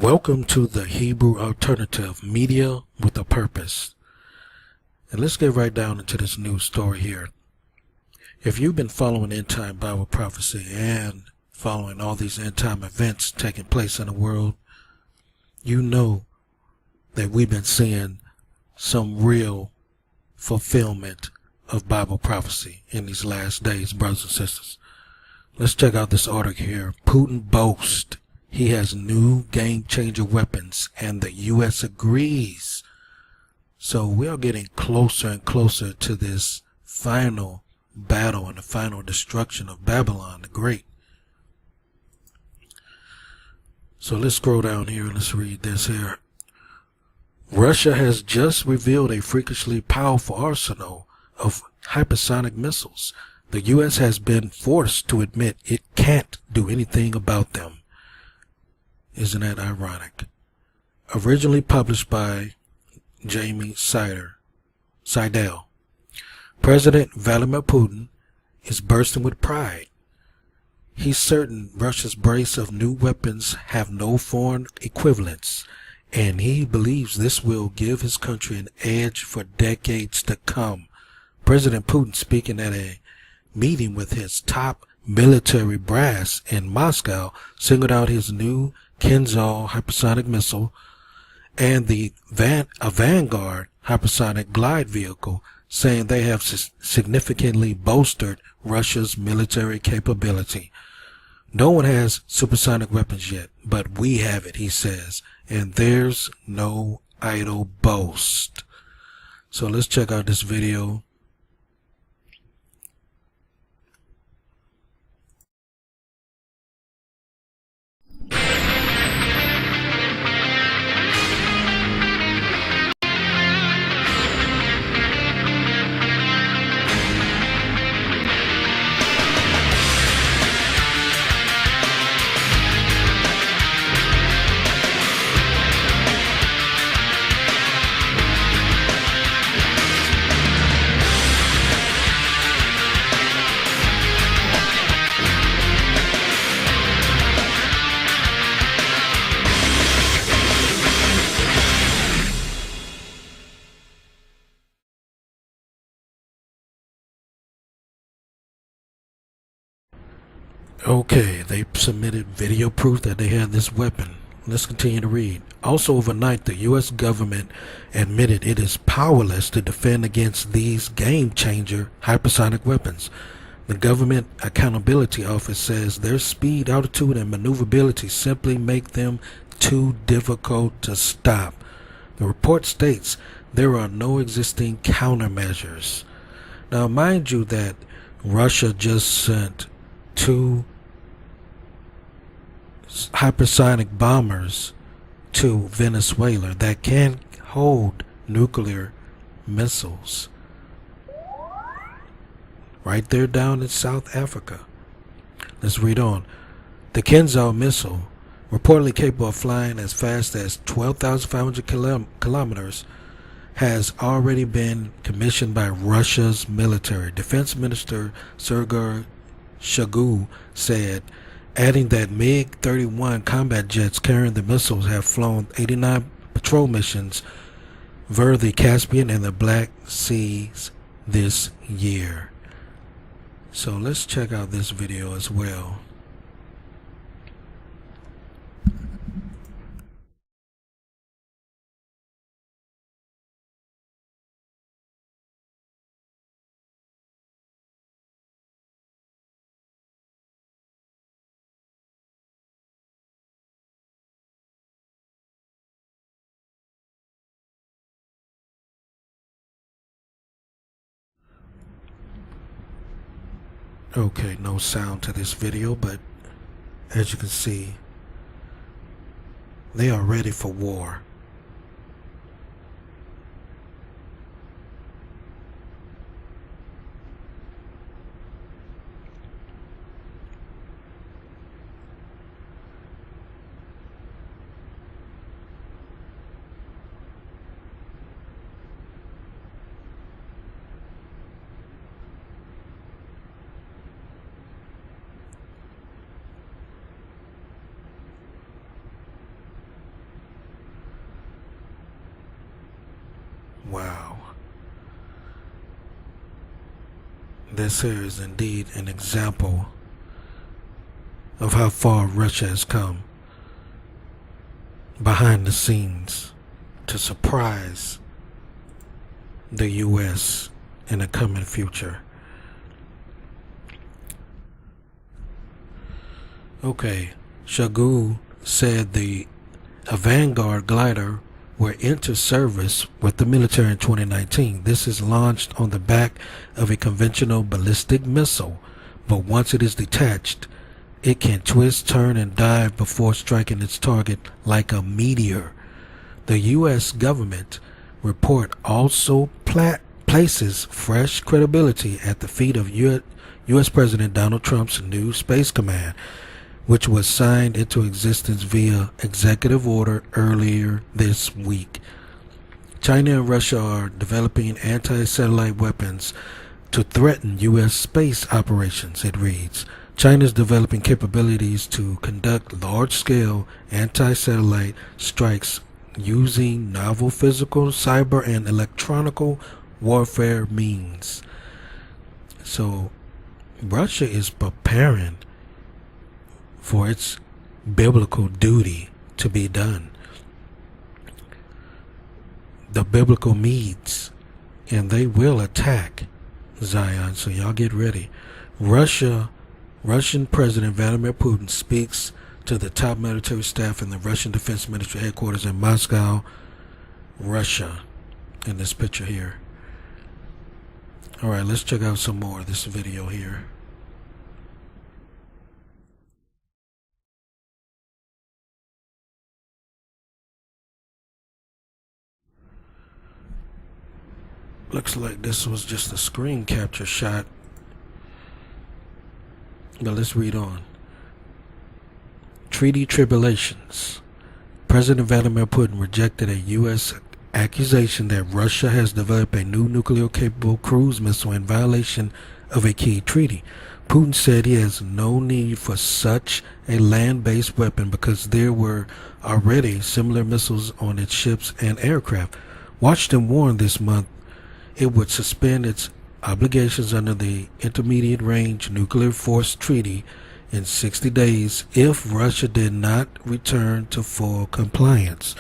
Welcome to the Hebrew Alternative Media with a Purpose. And let's get right down into this news story here. If you've been following end-time Bible prophecy and following all these end-time events taking place in the world, you know that we've been seeing some real fulfillment of Bible prophecy in these last days, brothers and sisters. Let's check out this article here. Putin boasts he has new game-changer weapons, and the U.S. agrees. So we are getting closer and closer to this final battle and the final destruction of Babylon the Great. So let's scroll down here and let's read this here. Russia has just revealed a freakishly powerful arsenal of hypersonic missiles. The U.S. has been forced to admit it can't do anything about them. Isn't that ironic? Originally published by Jamie Seidel. President Vladimir Putin is bursting with pride. He's certain Russia's brace of new weapons have no foreign equivalents, and he believes this will give his country an edge for decades to come. President Putin, speaking at a meeting with his top military brass in Moscow, singled out his new Kinzhal hypersonic missile and the Vanguard hypersonic glide vehicle, saying they have significantly bolstered Russia's military capability. No one has supersonic weapons yet, but we have it, he says, and there's no idle boast. So let's check out this video. Okay, they submitted video proof that they had this weapon. Let's continue to read. Also overnight, the U.S. government admitted it is powerless to defend against these game-changer hypersonic weapons. The Government Accountability Office says their speed, altitude, and maneuverability simply make them too difficult to stop. The report states there are no existing countermeasures. Now, mind you that Russia just sent two hypersonic bombers to Venezuela that can hold nuclear missiles right there down in South Africa. Let's read on. The Kinzhal missile, reportedly capable of flying as fast as 12,500 kilometers, has already been commissioned by Russia's military. Defense Minister Sergei Shoigu said, adding that MiG-31 combat jets carrying the missiles have flown 89 patrol missions via the Caspian and the Black Seas this year. So let's check out this video as well. Okay, no sound to this video, but as you can see, they are ready for war. Wow. This here is indeed an example of how far Russia has come behind the scenes to surprise the U.S. in the coming future. Okay, Shoigu said a Vanguard glider will enter service with the military in 2019. This is launched on the back of a conventional ballistic missile, but once it is detached, it can twist, turn, and dive before striking its target like a meteor. The U.S. government report also places fresh credibility at the feet of U.S. President Donald Trump's new Space Command, which was signed into existence via executive order earlier this week. China and Russia are developing anti-satellite weapons to threaten U.S. space operations, it reads. China is developing capabilities to conduct large-scale anti-satellite strikes using novel physical, cyber, and electronic warfare means. So, Russia is preparing for its biblical duty to be done. The biblical Medes, and they will attack Zion, so y'all get ready. Russian President Vladimir Putin speaks to the top military staff in the Russian Defense Ministry headquarters in Moscow, Russia, in this picture here. Alright, let's check out some more of this video here. Looks like this was just a screen capture shot. But let's read on. Treaty tribulations. President Vladimir Putin rejected a U.S. accusation that Russia has developed a new nuclear-capable cruise missile in violation of a key treaty. Putin said he has no need for such a land-based weapon because there were already similar missiles on its ships and aircraft. Washington warned this month it would suspend its obligations under the Intermediate Range Nuclear Force Treaty in 60 days if Russia did not return to full compliance.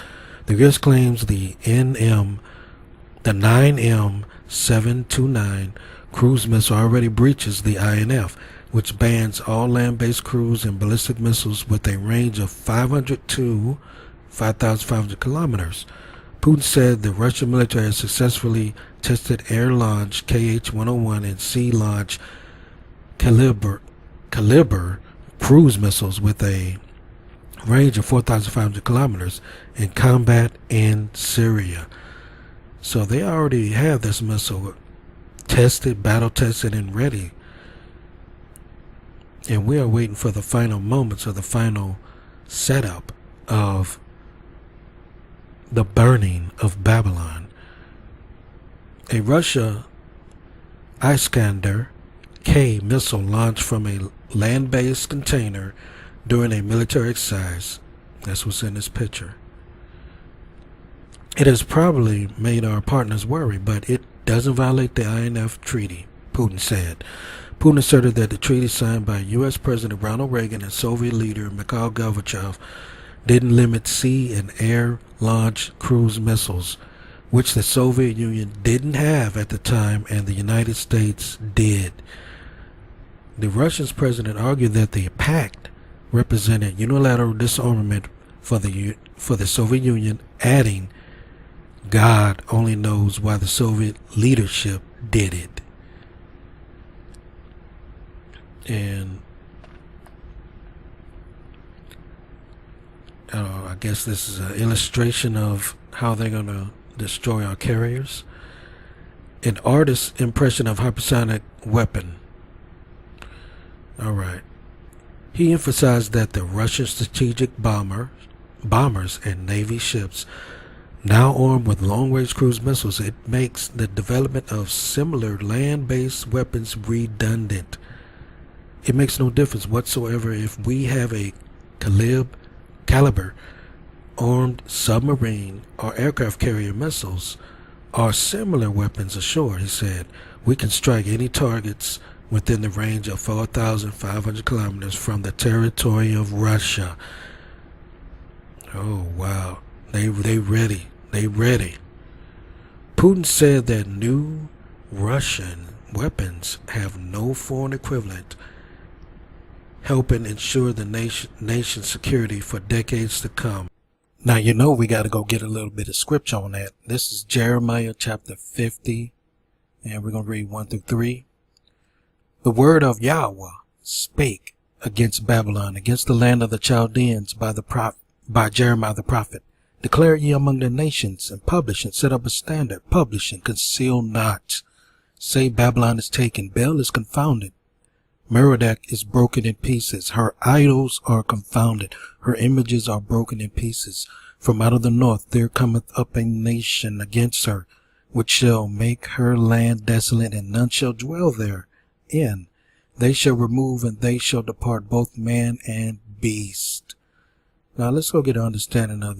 The U.S. claims the 9M729 cruise missile already breaches the INF, which bans all land-based cruise and ballistic missiles with a range of 500 to 5,500 kilometers. Putin said the Russian military has successfully tested air-launched KH-101 and sea-launched Kalibr cruise missiles with a range of 4,500 kilometers in combat in Syria. So they already have this missile tested, battle-tested, and ready. And we are waiting for the final moments of the final setup of the burning of Babylon. A Russia Iskander-K missile launched from a land-based container during a military exercise. That's what's in this picture. It has probably made our partners worry, but it doesn't violate the INF treaty, Putin said. Putin asserted that the treaty signed by U.S. President Ronald Reagan and Soviet leader Mikhail Gorbachev didn't limit sea and air-launched cruise missiles, which the Soviet Union didn't have at the time and the United States did. The Russian president argued that the pact represented unilateral disarmament for the Soviet Union, adding, God only knows why the Soviet leadership did it. And I guess this is an illustration of how they're going to destroy our carriers. An artist's impression of hypersonic weapon. Alright. He emphasized that the Russian strategic bombers and Navy ships, now armed with long-range cruise missiles, it makes the development of similar land-based weapons redundant. It makes no difference whatsoever if we have a caliber armed submarine or aircraft carrier missiles are similar weapons ashore, he said. We can strike any targets within the range of 4,500 kilometers from the territory of Russia. Oh, wow. They ready. They ready. Putin said that new Russian weapons have no foreign equivalent, helping ensure the nation's security for decades to come. Now, you know we got to go get a little bit of scripture on that. This is Jeremiah chapter 50, and we're going to read 1 through 3. The word of Yahweh spake against Babylon, against the land of the Chaldeans by Jeremiah the prophet. Declare ye among the nations, and publish, and set up a standard. Publish, and conceal not. Say Babylon is taken, Bel is confounded. Merodach is broken in pieces. Her idols are confounded. Her images are broken in pieces. From out of the north there cometh up a nation against her, which shall make her land desolate, and none shall dwell therein. They shall remove, and they shall depart, both man and beast. Now let's go get an understanding of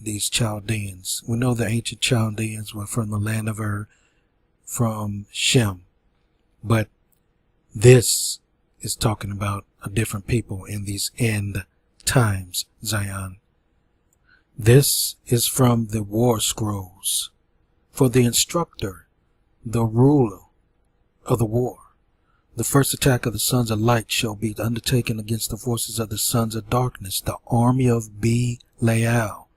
these Chaldeans. We know the ancient Chaldeans were from the land of Ur, from Shem. But this is talking about a different people in these end times, Zion. This is from the war scrolls. For the instructor, the ruler of the war. The first attack of the sons of light shall be undertaken against the forces of the sons of darkness, the army of Belial,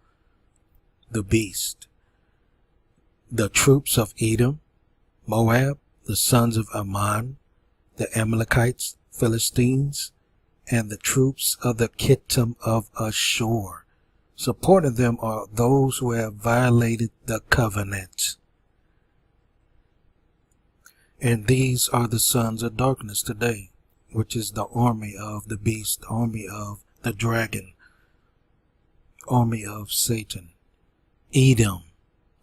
the beast. The troops of Edom, Moab, the sons of Ammon, the Amalekites, Philistines, and the troops of the Kittim of Ashur. Supporting them are those who have violated the covenant. And these are the sons of darkness today, which is the army of the beast, army of the dragon, army of Satan. Edom,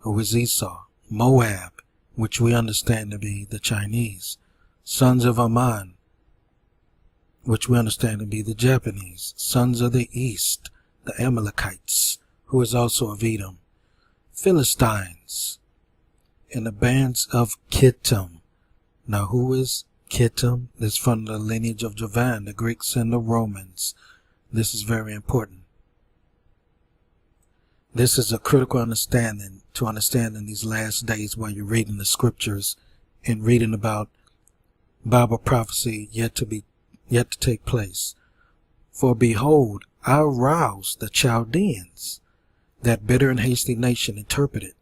who is Esau. Moab, which we understand to be the Chinese. Sons of Ammon, which we understand to be the Japanese. Sons of the east, the Amalekites, who is also of Edom. Philistines, and the bands of Kittim. Now who is Kittim? This is from the lineage of Javan, the Greeks and the Romans. This is very important. This is a critical understanding to understand in these last days while you're reading the scriptures and reading about Bible prophecy yet to take place. For behold, I rouse the Chaldeans, that bitter and hasty nation, interpreted.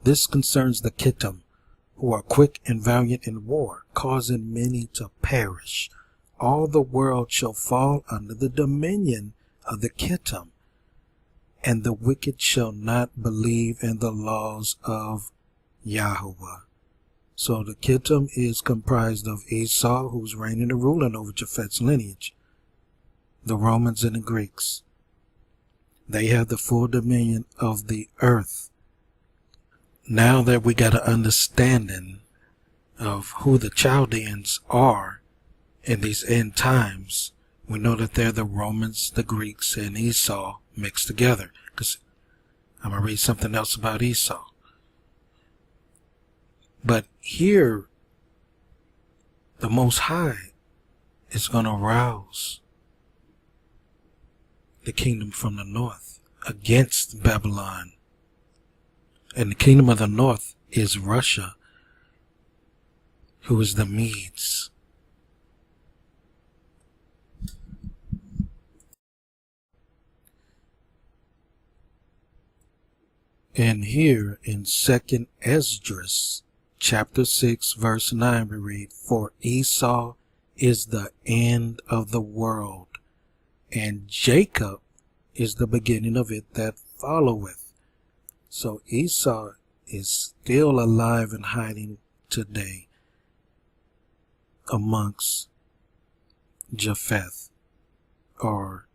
This concerns the Kittim, who are quick and valiant in war, causing many to perish. All the world shall fall under the dominion of the Kittim, and the wicked shall not believe in the laws of Yahweh. So the Kittim is comprised of Esau, who's reigning and ruling over Japhet's lineage, the Romans and the Greeks. They have the full dominion of the earth. Now that we got an understanding of who the Chaldeans are in these end times, we know that they're the Romans, the Greeks, and Esau mixed together. Because I'm going to read something else about Esau. But here, the Most High is going to rouse the kingdom from the north against Babylon. And the kingdom of the north is Russia, who is the Medes. And here in 2nd Esdras, chapter 6, verse 9, we read, For Esau is the end of the world, and Jacob is the beginning of it that followeth. So Esau is still alive and hiding today amongst Japheth, or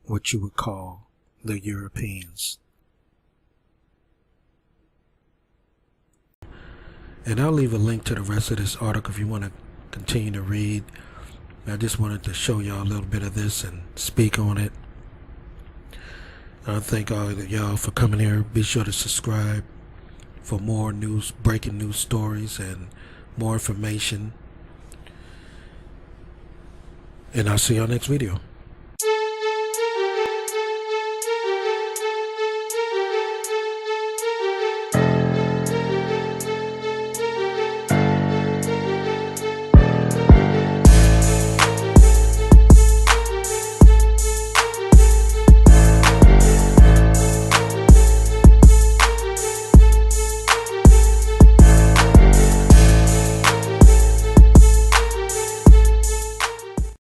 what you would call the Europeans. And I'll leave a link to the rest of this article if you want to continue to read. I just wanted to show y'all a little bit of this and speak on it. I thank all of y'all for coming here. Be sure to subscribe, for more news, breaking news stories and more information. And I'll see you on next video.